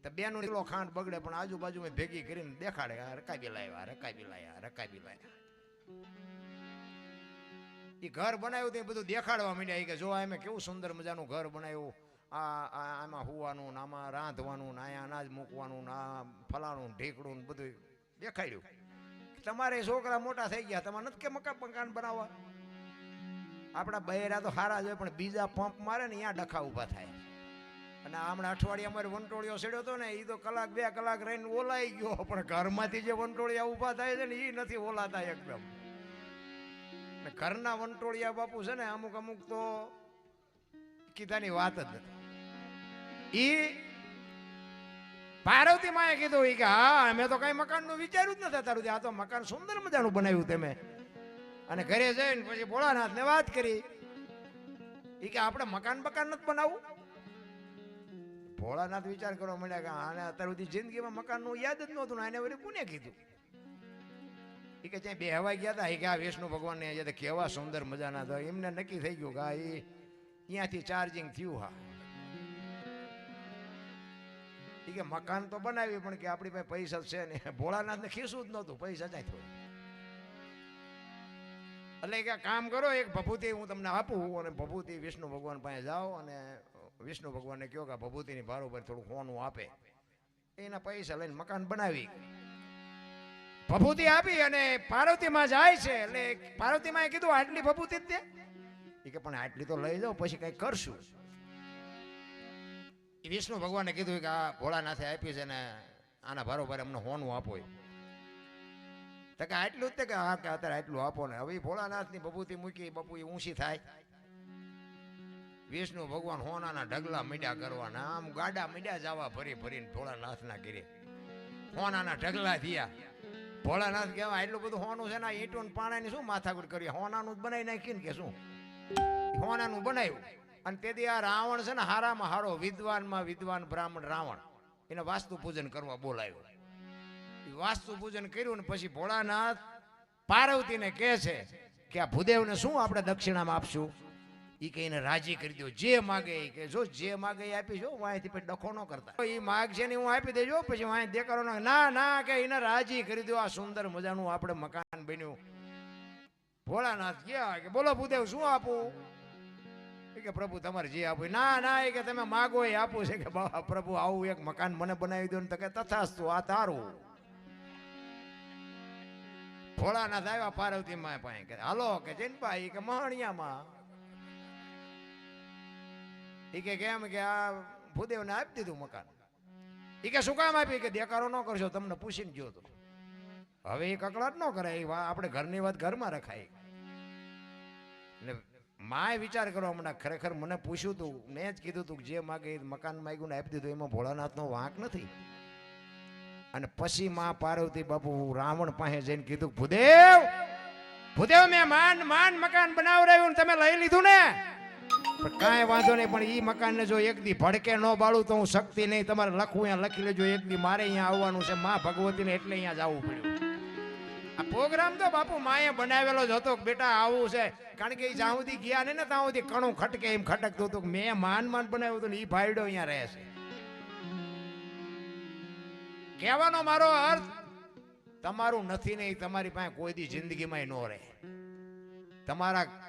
તો બેનો કિલો ખાંડ બગડે પણ આજુબાજુમાં ભેગી કરીને દેખાડે રકાબી લાવ્યા રકાબી લાવ્યા રકાબી લાવ્યા. એ ઘર બનાવ્યું તે બધું દેખાડવા માંડ્યા કે જો એમ કેવું સુંદર મજાનું ઘર બનાવ્યું, આમાં હુવાનું, આમાં રાંધવાનું, અહીંયા અનાજ મૂકવાનું, આ ફલાણું ઢીકડું બધું દેખાડ્યું. તમારે છોકરા મોટા થઈ ગયા, તમારે નથી કે મકાન બનાવવા? આપણા બહેરા તો સારા જ હોય પણ બીજા પંપ મારે ને અહીંયા ડખા ઊભા થાય. અને હમણાં અઠવાડિયા અમારે વંટોળિયો સેડ્યો હતો ને, એ તો કલાક 2 કલાક રહીને ઓલાઈ ગયો, પણ ઘરમાંથી જે વંટોળિયા ઊભા થાય છે ને એ નથી ઓલાતા એકદમ. ઘરના વંટોળિયા બાપુ છે ને અમુક અમુક તો કીધાની વાત જ નથી. ઈ પાર્વતી માએ કીધું કે હા અમે તો કઈ મકાનનું વિચાર્યું જ નથી તારું, આ તો મકાન સુંદર મજાનું બનાવ્યું તમે. અને ઘરે જઈને પછી ભોળાનાથને વાત કરી ઈ કે આપણે મકાન નથી બનાવવું. ભોળાનાથ વિચાર કરવા મળ્યા કે આને અત્યાર સુધી જિંદગીમાં મકાનનું યાદ જ નહોતું ને આને વળી કોને કીધું. એ કે ત્યાં બેહવા ગયા હતા, કે આ વિષ્ણુ ભગવાનને કેવા સુંદર મજાના હતા. એમને નક્કી થઈ ગયું કે આ અહીંયાથી ચાર્જિંગ થયું. હા એ કે મકાન તો બનાવી પણ કે આપણી પાસે પૈસા છે ને. ભોળાનાથને ખીસું જ નહોતું, પૈસા જાય થોડું. એટલે કે કામ કરો, એક ભભૂતિ હું તમને આપું અને ભભૂતિ વિષ્ણુ ભગવાન પાસે જાઓ અને વિષ્ણુ ભગવાનને કહો કે ભભૂતિની ભારો પર થોડું હોનું આપે. એના પૈસા લઈને મકાન બનાવી ભભૂતિ આપી અને પાર્વતીમાં જાય છે. એટલે પાર્વતીમાં કીધું આટલી ભભૂતિ જ દે. એ કે પણ આટલી તો લઈ જાઓ પછી કઈ કરશું. વિષ્ણુ ભગવાને કીધું કે આ ભોળાનાથે આપી છે ને આના ભારોભાર અમને હોનું આપો. તો કે આટલું જ કે હા કે અત્યારે આટલું આપો ને. હવે ભોળાનાથની ભભૂતિ મૂકી બાપુ એ ઊંચી થાય. વિષ્ણુ ભગવાન હોનાના ઢગલા મીડા કરવાના, આમ ગાડા મીડા જવા ફરી ફરીને ભોળાનાથના ઘરે હોનાના ઢગલા થયા. ભોળાનાથ કહેવાય એટલું બધું હોનું છે ને ઈંટું પાણાની શું માથાકૂટ કરી, હોનાનું જ બનાવી નાખીને કે શું હોનાનું બનાવ્યું. અને તેથી આ રાવણ છે ને હારામાં હારો વિદ્વાનમાં વિદ્વાન બ્રાહ્મણ રાવણ, એને વાસ્તુ પૂજન કરવા બોલાવ્યો. વાસ્તુ પૂજન કર્યું ને પછી ભોળાનાથ પાર્વતીને કહે છે કે આ ભૂદેવને શું આપણે દક્ષિણામાં આપશું. એ કે એને રાજી કરી દો, જે માગે કે જો જે માગે એ આપીશો, વાંયથી પછી ડખો ન કરતા. એ માગ છે ને હું આપી દેજો, પછી વાંય દેખાડો ના ના કે એને રાજી કરી દો. આ સુંદર મજાનું આપણે મકાન બન્યું. ભોળાનાથ ગયા કે બોલો ભૂદેવ શું આપું. કે પ્રભુ તમારે જે આપવું. ના ના એ કે તમે માગો એ આપું છે. કે બાબા પ્રભુ આવું એક મકાન મને બનાવી દો ને. તો કે તથાસ્તુ આ તારું. ભોળાનાથ આવ્યા પાર્વતી માં પાસે કે હાલો કે જૈનભાઈ કે મહણિયામાં. એ કે કેમ કે આ ભૂદેવને આપી દીધું મકાન. એ કે શું કામ આપી. કે દેકારો ન કરશો, તમને પૂછીને ગયો તો. હવે એ કકડાટ ન કરાય, આપણે ઘરની વાત ઘરમાં રખાય. એટલે માય વિચાર કરવા માંડ્યા ખરેખર મને પૂછ્યું તું, મેં જ કીધું તું જે માગે મકાન માગ્યું ને આપી દીધું, એમાં ભોળાનાથનો વાંક નથી. અને પછી માં પાર્વતી બાપુ રાવણ પાસે જઈને કીધું ભૂદેવ ભૂદેવ મેં માન મકાન બનાવરાયું તમે લઈ લીધું ને. પણ કાંઈ વાંધો નહીં, પણ ઈ મકાનને જો એક દી ભડકે ન બાળું તો હું શક્તિ નહીં. તમારે લખવું અહીંયા લખી લેજો, એક દી મારે અહીંયા આવવાનું છે માં ભગવતીને, એટલે અહીંયા જવું પડ્યું. આ પ્રોગ્રામ તો બાપુ માએ બનાવેલો જ હતો બેટા આવું છે. કારણ કે જ્યાં સુધી ગયા ને ત્યાં સુધી કણું ખટકે એમ ખટકતું હતું. મેં માન બનાવ્યું હતું ને એ ભાઈડો અહીંયા રહે છે. કહેવાનો મારો અર્થ તમારું નથી નહીં, તમારી પાસે કોઈ દી જિંદગીમાં ન રહે.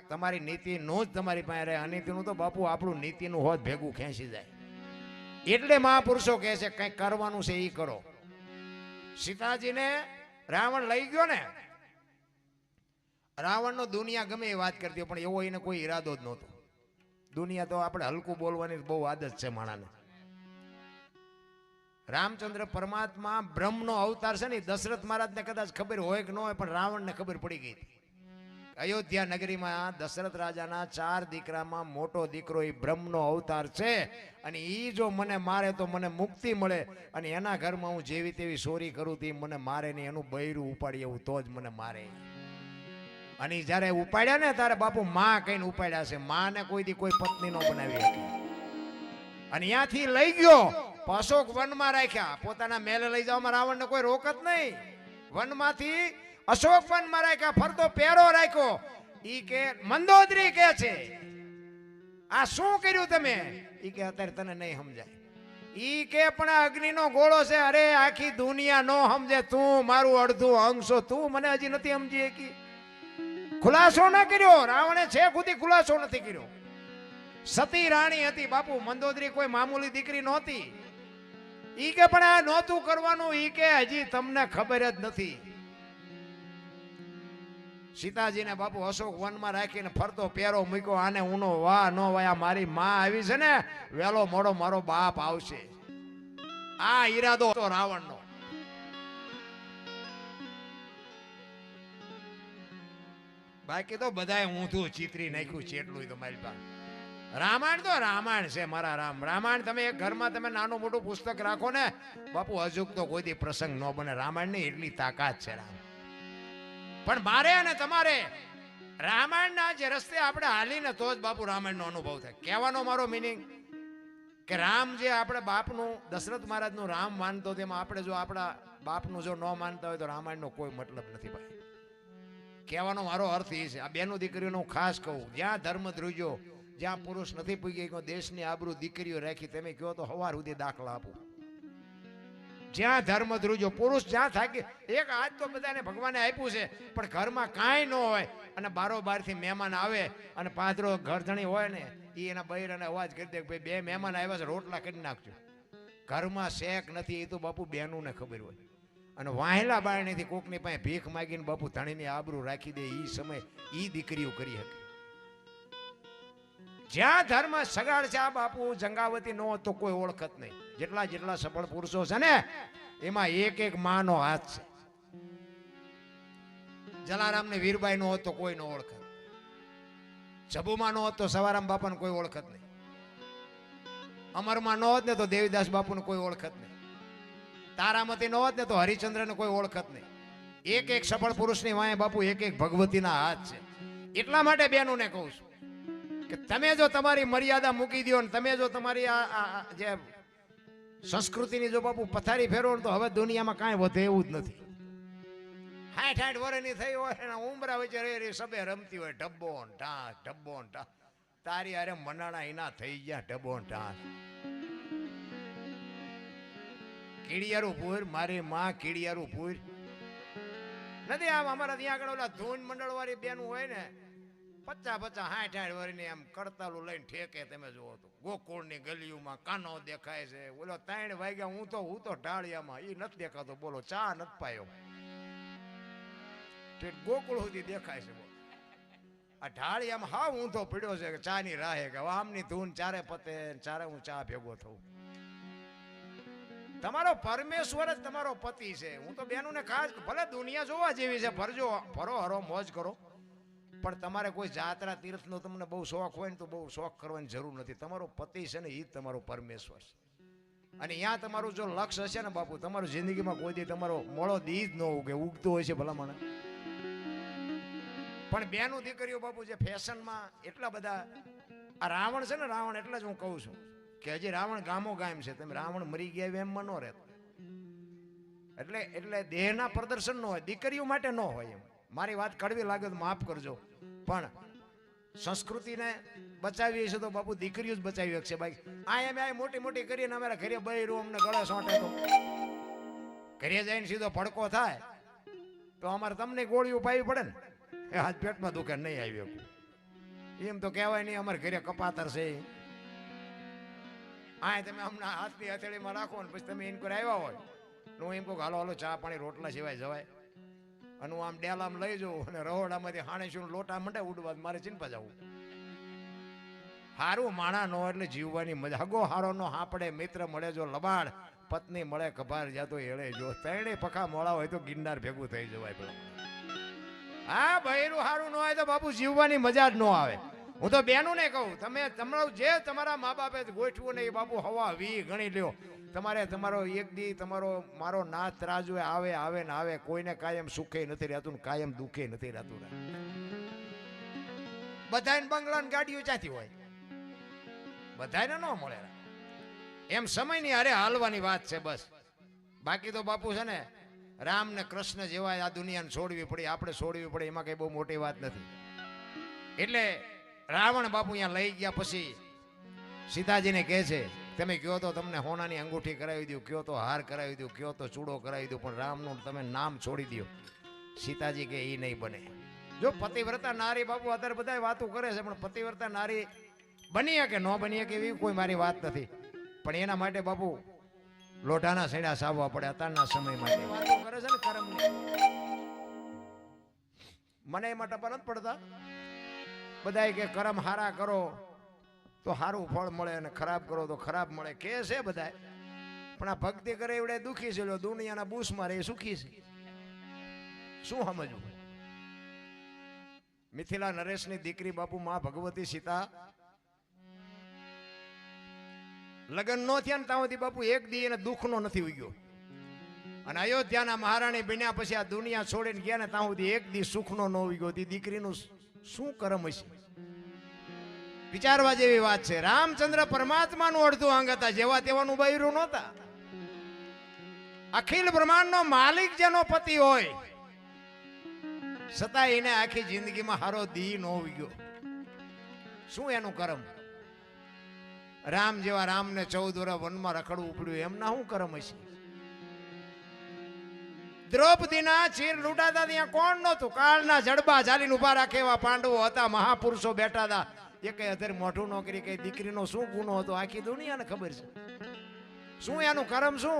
તમારી નીતિ નો જ તમારી પાસે રહે. અનીતિનું તો બાપુ આપણું નીતિનું હોત ભેગું ખેંચી જાય. એટલે મહાપુરુષો કહે છે કંઈક કરવાનું છે એ કરો. સીતાજીને રાવણ લઈ ગયો ને, રાવણનો દુનિયા ગમે એ વાત કરતી પણ એવો એને કોઈ ઈરાદો જ નહોતો. દુનિયા તો આપણે હલકું બોલવાની બહુ આદત છે માણાને. રામચંદ્ર પરમાત્મા બ્રહ્મનો અવતાર છે ને, દશરથ મહારાજને કદાચ ખબર હોય કે ન હોય પણ રાવણને ખબર પડી ગઈ. અયોધ્યા નગરીમાં દશરથ રાજાના 4 દીકરામાં મોટો દીકરો એ બ્રહ્મનો અવતાર છે. અને એ જો મને મારે તો મને મુક્તિ મળે, અને એના ઘરમાં હું જેવી તેવી ચોરી કરું તે મને મારે નહીં. એનું બૈરું ઉપાડી એવું તો જ મને મારે. અને જયારે ઉપાડ્યા ને ત્યારે બાપુ માં કઈને ઉપાડ્યા છે. માને કોઈ દી કોઈ પત્ની નો બનાવી હતી. અને ત્યાંથી લઈ ગયો અશોક વનમાં રાખ્યા. પોતાના મેલે લઈ જવામાં રાવણને કોઈ રોક જ નહીં. વનમાંથી અશોક વનમાં રાખ્યા, ફરતો પહેરો રાખ્યો. ઈ કે મંદોદરી કે છે આ શું કર્યું તમે. ઈ કે અત્યારે તને નહીં સમજાય. ઈ કે પણ આ અગ્નિનો ગોળો છે. અરે આખી દુનિયા નો સમજે, તું મારું અડધું અંગ છો, તું મને હજી નથી સમજી કે ખુલાસો ના કર્યો. રાવણે છે ખુદી ખુલાસો નથી કર્યો. સતી રાણી હતી બાપુ, મંદોદરી કોઈ મામૂલી દીકરી નહોતી. ઈ કે પણ આ નહોતું કરવાનું. ઈ કે હજી તમને ખબર જ નથી. સીતાજીને બાપુ અશોક વનમાં રાખીને ફરતો પેરો મૂક્યો. આને ઉનો વાહ નો વાયા, મારી માં આવી છે ને, વેલો મોડો મારો બાપ આવશે. આ ઈરાદો હતો રાવણનો. બાકી તો બધાએ ઊંધું ચિતરી નાખ્યું છે એટલું તો મારી પાસે. રામાયણ તો રામાયણ છે મારા રામ. રામાયણ તમે એક ઘરમાં તમે નાનું મોટું પુસ્તક રાખો ને બાપુ, અજુક તો કોઈ દી પ્રસંગ ન બને. રામાયણ ની એટલી તાકાત છે રામ. પણ મારે અને તમારે રામાયણના જે રસ્તે આપણે હાલીને તો જ બાપુ રામાયણનો અનુભવ થાય. કહેવાનો મારો મિનિંગ કે રામ જે આપણે બાપનું, દશરથ મહારાજનું રામ માનતો, તેમાં આપણે જો આપણા બાપનું જો ન માનતા હોય તો રામાયણનો કોઈ મતલબ નથી ભાઈ. કહેવાનો મારો અર્થ એ છે. આ બેનું દીકરીઓનું હું ખાસ કહું, જ્યાં ધર્મ ધ્રુજો, જ્યાં પુરુષ નથી પૂગી ગયો, દેશની આબરૂ દીકરીઓ રાખી, તમે કહો તો હવાર સુધી દાખલા આપો. જ્યાં ધર્મ ધ્રુજો, પુરુષ જ્યાં થાકી, એક હાથ તો બધાને ભગવાને આપ્યું છે, પણ ઘરમાં કાંઈ ન હોય અને બારોબારથી મહેમાન આવે અને પાદરો ઘરધણી હોય ને, એ એના બૈરાને અવાજ કરી દે, ભાઈ બે મહેમાન આવ્યા છે, રોટલા કરી નાખજો. ઘરમાં શેક નથી, એ તો બાપુ બેનું ને ખબર હોય. અને વાહેલા બારણીથી કોકની પાસે ભીખ માગીને બાપુ ધણીની આબરૂ રાખી દે, એ સમય એ દીકરીઓ કરી શકે. જ્યાં ધર્મ સગાડ છે આ બાપુ, જંગાવતી નો તો કોઈ ઓળખત નહીં. જેટલા સફળ પુરુષો છે ને એમાં એક એક માનો હાથ છે. જલારામ ને વીરબાઈ નો હોત તો કોઈ નો ઓળખત. જબુમાં નો હોત તો સવારામ બાપાને કોઈ ઓળખત નહીં. અમરમાં નો હોત ને તો દેવીદાસ બાપુ ને કોઈ ઓળખત નહીં. તારામતી નો હોત ને તો હરિચંદ્ર ને કોઈ ઓળખત નહીં. એક એક સફળ પુરુષની વાંહે બાપુ એક એક ભગવતીના હાથ છે. એટલા માટે બેનું ને કહું છું કે તમે જો તમારી મર્યાદા મૂકી દો ને તમે જો તમારી આ જે સંસ્કૃતિની જો બાપુ પથારી ફેરવો તો હવે દુનિયામાં કાંઈ વધે એવું જ નથી. 60 વર્ષની થઈ હોય એના ઉમરા વચ્ચે રે સબે રમતી હોય, ઢબ્બો ને ઢાંસ. તારી અરે મનાણા એના થઈ ગયા ઢબ્બો ને ઢાંસ. કીડિયારું પૂર, મારી માં કીડિયારું પૂર નથી. આમ અમારા ત્યાં આગળ ઓલા ધૂન મંડળ વાળી બેનું હોય ને, 50 60 વર્ષની આમ કડતાલું લઈને ઠેકે. તમે જુઓ તો ગોકુળની ગલીઓમાં કાનો દેખાય છે. ઓલો 3 વાગ્યા હું તો ઢાળિયામાં, એ નથી દેખાતો. બોલો ચા નથી પાયો, ગોકુળ સુધી દેખાય છે. આ ઢાળિયામાં હા હું તો પીડ્યો છે ચા ની રાહે, કે આમની ધૂન ચારે પતે, ચારે હું ચા ભેગો થઉં. તમારો પરમેશ્વર જ તમારો પતિ છે. હું તો બેનું ને ખાસ, ભલે દુનિયા જોવા જેવી છે, ફરજો ફરો હરો મોજ કરો, પણ તમારે કોઈ જાત્રા તીર્થનો તમને બહુ શોખ હોય ને તો બહુ શોખ કરવાની જરૂર નથી. તમારો પતિ છે ને એ જ તમારો પરમેશ્વર છે. અને ત્યાં તમારું જો લક્ષ્ય હશે ને બાપુ, તમારું જિંદગીમાં કોઈ દી તમારો મોળો દી જ ન ઉગે, ઉગતો હોય છે ભલામણ. પણ બેનું દીકરીઓ બાપુ જે ફેશનમાં એટલા બધા, આ રાવણ છે ને રાવણ, એટલે જ હું કહું છું કે હજી રાવણ ગામો ગામ છે. તમે રાવણ મરી ગયા એમમાં ન રહેતો. એટલે દેહના પ્રદર્શન ન હોય, દીકરીઓ માટે ન હોય. એમ મારી વાત કડવી લાગે તો માફ કરજો, પણ સંસ્કૃતિને બચાવી છે તો બાપુ દીકરીઓ જ બચાવી શકશે. બાકી આ મોટી મોટી કરીને અમારા ઘરે બૈરું અમને ગળે સોંટે તો ઘરે જઈને સીધો ભડકો થાય તો અમારે તમને ગોળીઓ પાવી પડે ને. એ હાથ પેટમાં દુખે નહીં આવી એમ તો કહેવાય નહીં અમારે ઘરે કપાતર છે. આ તમે હમણાં હાથની હથેળીમાં રાખો ને પછી તમે એમ કોઈ આવ્યા હોય હું એમ કહું હાલો હાલો ચા પાણી રોટલા સિવાય જવાય. અને હું આમ ડેલામાં લઈ જાઉં અને રહોડામાંથી હાણે શું લોટા મંડે ઉડવા, મારે ચિંતા જવું. હારું માણા નો એટલે જીવવાની મજા. હગો હારો નો હાપડે, મિત્ર મળે જો લબાડ, પત્ની મળે કભાર જાતો એળે જો. 3 પખા મોળા હોય તો ગિરનાર ભેગું થઈ જવાય. પેલા હા બૈરું હારું ન હોય તો બાપુ જીવવાની મજા જ ન આવે. હું તો બેનું ને કહું, તમે તમારું જે તમારા મા બાપે ગોઠવું ને એ બાપુ હવા વી ગણી લ્યો. તમારો એક દી તમારો મારો નાથ રાજુ આવે ને આવે. કોઈને કાયમ સુખે નથી રહેતું ને કાયમ દુખે નથી રહેતું. બધાને બંગલા ને ગાડીઓ ચાથી હોય, બધાને ન મળે. એમ સમયની અરે હાલવાની વાત છે બસ. બાકી તો બાપુ છે ને રામ ને કૃષ્ણ જેવા આ દુનિયાને છોડવી પડી, આપણે છોડવી પડે, એમાં કઈ બહુ મોટી વાત નથી. એટલે રાવણ બાપુ અહીંયા લઈ ગયા પછી સીતાજીને કહે છે તમે કહો તો તમને હોનાની અંગૂઠી કરાવી દઉં, કયો તો હાર કરાવી દઉં, કયો તો ચૂડો કરાવી દઉં, પણ રામનું તમે નામ છોડી દો. સીતાજી કે એ નહીં બને. જો પતિવ્રતા નારી બાપુ અત્યારે બધા વાતો કરે છે, પણ પતિવ્રતા નારી બની કે ન બની કે એવી કોઈ મારી વાત નથી. પણ એના માટે બાપુ લોઢાના સેડા સાવવા પડે અત્યારના સમય માટે. વાતો કરે છે ને કરમની, મને એમાં ટપા નથી પડતા. બધા કે કરમ હારા કરો તો સારું ફળ મળે અને ખરાબ કરો તો ખરાબ મળે કે છે બધા. પણ આ ભક્તિ કરે એવડે દુખી છે, દુનિયાના બૂસ મારે એ સુખી છે. શું સમજવું? મિથિલા નરેશની દીકરી બાપુ માં ભગવતી સીતા લગ્ન નો થયા ને ત્યાં સુધી બાપુ એક દી એને દુઃખ નો નથી ઉગ્યો. અને અયોધ્યાના મહારાણી બન્યા પછી આ દુનિયા છોડીને ગયા ને ત્યાં સુધી એક દી સુખ નો ન ઉગ્યો. દીકરીનું શું કરમ હશે? વિચારવા જેવી વાત છે. રામચંદ્ર પરમાત્માનું અડધું અંગ હતા, જેવા તેવાનું બૈરું નહોતા. અખિલ બ્રહ્માંડનો માલિક જેનો પતિ હોય છતાં એને આખી જિંદગીમાં હારો દી ન ઉગ્યો. શું એનું કરમ? રામ જેવા રામને 14 વર્ષ વનમાં રખડવું પડ્યું, એમના શું કરમ હશે? દ્રૌપદીના ચીર લૂંટાતા ત્યાં કોણ નહોતું? કાળના જડબા ચાલીને ઉભા રાખે એવા પાંડવો હતા, મહાપુરુષો બેઠા હતા. એ કઈ અત્યારે મોઢું નોકરી કઈ દીકરીનો શું ગુનો હતો આખી દુનિયાને ખબર છે. શું એનું કરમ? શું